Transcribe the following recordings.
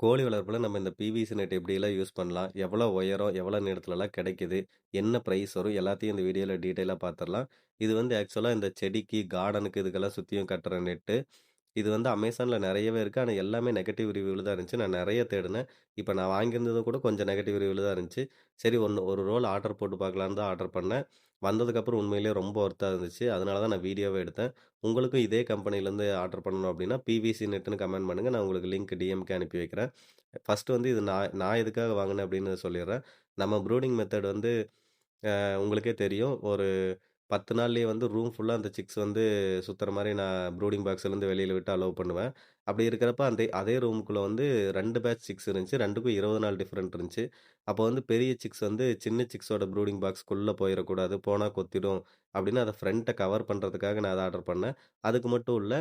கோழி வளர்ப்புல நம்ம இந்த பிவிசி நெட் எப்படியெல்லாம் யூஸ் பண்ணலாம்? எவ்வளோ உயரம், எவ்வளோ நீளத்துலலாம் கிடைக்குது? என்ன பிரைஸ் வரும்? எல்லாத்தையும் இந்த வீடியோல டீட்டெயிலா பார்த்துரலாம். இது வந்து ஆக்சுவலா இந்த செடிக்கு, கார்டனுக்கு இதுக்கெல்லாம் சுத்தியும் கட்டுற நெட்டு. இது வந்து அமேசான்ல நெறையவே இருக்கு. ஆனா எல்லாமே நெகட்டிவ் ரிவ்யூல தான் இருந்துச்சு. நான் நெறைய தேடுனேன். இப்ப நான் வாங்கியிருந்தது கூட கொஞ்சம் நெகட்டிவ் ரிவ்யூல தான் இருந்துச்சு. சரி ஒரு ரோல் ஆர்டர் போட்டு பார்க்கலான்னு தான் ஆர்டர் பண்ணேன். வந்ததுக்கப்புறம் உண்மையிலேயே ரொம்ப ஒர்த்தா இருந்துச்சு. அதனால தான் நான் வீடியோவே எடுத்தேன். உங்களுக்கும் இதே கம்பெனிலேருந்து ஆர்டர் பண்ணணும் அப்டின்னா, பிவிசி நெட்ன்னு கமெண்ட் பண்ணுங்க. நான் உங்களுக்கு லிங்க் டிஎம்க்கு அனுப்பி வைக்கிறேன். ஃபர்ஸ்ட்டு வந்து இது நான் நான் எதுக்காக வாங்குனேன் அப்டின்னு சொல்லிர்றேன். நம்ம ப்ரூடிங் மெத்தட் வந்து உங்களுக்கே தெரியும். ஒரு 10 நாள்லயே வந்து ரூம் ஃபுல்லா அந்த சிக்ஸ் வந்து சுத்துற மாரி நான் ப்ரூடிங் பாக்ஸ்லேருந்து வெளியில விட்டு அலோவ் பண்ணுவேன். அப்படி இருக்கிறப்ப அதே ரூமுக்குள்ள வந்து 2 பேட்ச் சிக்ஸ் இருந்துச்சு. 2க்கும் 20 நாள் டிஃபரெண்ட் இருந்துச்சு. அப்போ வந்து பெரிய சிக்ஸ் வந்து சின்ன சிக்ஸோட ப்ரூடிங் பாக்ஸ்க்குள்ள போயிறக்கூடாது. போனா கொத்திடும் அப்படின்னு அத ஃப்ரண்ட்ட கவர் பண்றதுக்காக நான் அத ஆர்டர் பண்ணேன். அதுக்கு மட்டும் இல்ல,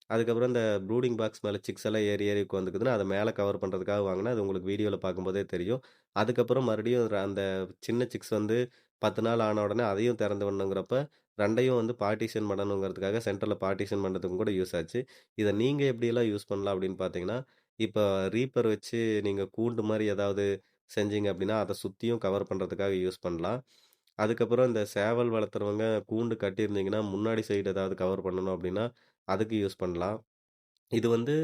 அதுக்கப்புறம் இந்த ப்ரூடிங் பாக்ஸ் மேல சிக்ஸ் எல்லாம் ஏறி ஏறி உட்காந்துக்குதுன்னு, அத மேல கவர் பண்றதுக்காக வாங்குனேன். அது உங்களுக்கு வீடியோல பார்க்கும்போதே தெரியும். அதுக்கப்புறம் மறுபடியும் அந்த சின்ன சிக்ஸ் வந்து 10 நாள் ஆன உடனே அதையும் திறந்து விடணுங்கிறப்ப, 2யும் வந்து பார்ட்டிஷன் பண்ணணுங்கிறதுக்காக சென்டர்ல பார்ட்டிஷன் பண்றதுக்கும் கூட யூஸ் ஆச்சு. இத நீங்க எப்படியெல்லாம் யூஸ் பண்ணலாம் அப்படின்னு பார்த்தீங்கன்னா, இப்ப ரீப்பர் வச்சு நீங்க கூண்டு மாரி ஏதாவது செஞ்சீங்க அப்படின்னா, அத சுத்தியும் கவர் பண்றதுக்காக யூஸ் பண்ணலாம். அதுக்கப்புறம் இந்த சேவல் வளர்த்துறவங்க கூண்டு கட்டியிருந்தீங்கன்னா, முன்னாடி சைடு ஏதாவது கவர் பண்ணணும் அப்படின்னா, அதுக்கு யூஸ் பண்ணலாம். இது வந்து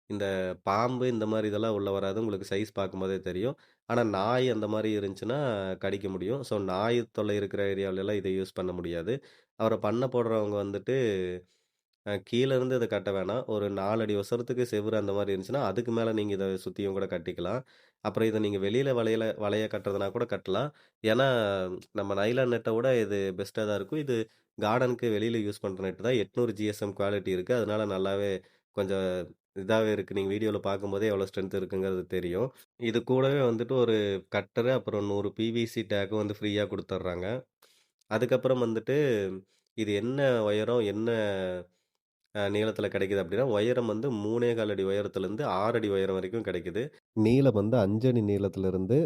இந்த பாம்பு இந்த மாரி இதெல்லாம் உள்ள வராது. உங்களுக்கு சைஸ் பார்க்கும்போதே தெரியும். ஆனா நாய் அந்த மாரி இருந்துச்சுன்னா கடிக்க முடியும். ஸோ நாய் தொல்லை இருக்கிற ஏரியாவுலலாம் இத யூஸ் பண்ண முடியாது. அப்புறம் பண்ண போடுறவங்க வந்துட்டு கீழ இருந்து இத கட்ட வேணாம். ஒரு 4 அடி உசரத்துக்கு செவுரு அந்த மாரி இருந்துச்சுன்னா, அதுக்கு மேல நீங்க இத சுத்தியும் கூட கட்டிக்கலாம். அப்புறம் இத நீங்க வெளியில வலைய கட்டுறதுனா கூட கட்டலாம். ஏன்னா, நம்ம நைலான் நெட்ட விட இது பெஸ்ட்டா தான் இருக்கும். இது கார்டனுக்கு வெளியில யூஸ் பண்ற நெட் தான். 800 ஜிஎஸ்எம் குவாலிட்டி இருக்கு. அதனால நல்லாவே கொஞ்சம் இதாவே இருக்கு. நீங்க வீடியோல பார்க்கும்போதே எவ்வளோ ஸ்ட்ரென்த் இருக்குங்கிறது தெரியும். இது கூடவே வந்துட்டு ஒரு கட்டரு, அப்புறம் 100 பிவிசி டேக்கும் வந்து ஃப்ரீயா குடுத்துர்றாங்க. அதுக்கப்புறம் வந்துட்டு, இது என்ன உயரம், என்ன நீளத்தில கிடைக்குது அப்படின்னா, உயரம் வந்து 3 1/4 அடி உயரத்திலிருந்து 6 அடி உயரம் வரைக்கும் கிடைக்குது. நீளம் வந்து 5 அடி நீளத்திலிருந்து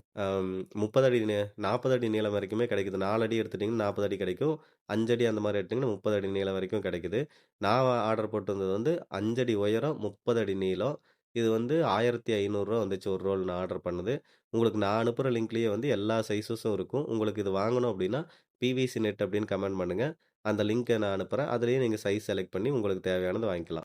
30 அடி 40 அடி நீளம் வரைக்குமே கிடைக்குது. 4 அடி எடுத்துட்டீங்கன்னா 40 அடி கிடைக்கும். 5 அடி அந்த மாரி எடுத்தீங்கன்னா 30 அடி நீளம் வரைக்கும் கிடைக்குது. நான் ஆர்டர் போட்டிருந்தது வந்து 5 அடி உயரம், 30 அடி நீளம். இது வந்து ரூ. 1500 வந்துச்சு ஒரு ரோல் நான் ஆர்டர் பண்ணது. உங்களுக்கு நான் அனுப்புற லிங்க்லயே வந்து எல்லா சைஸஸும் இருக்கும். உங்களுக்கு இது வாங்கணும் அப்படின்னா, பிவிசி நெட் அப்படின்னு கமெண்ட் பண்ணுங்க. அந்த லிங்க்க நான் அனுப்புறேன். அதிலேயே நீங்க சைஸ் செலக்ட் பண்ணி உங்களுக்கு தேவையானத வாங்கிக்கலாம்.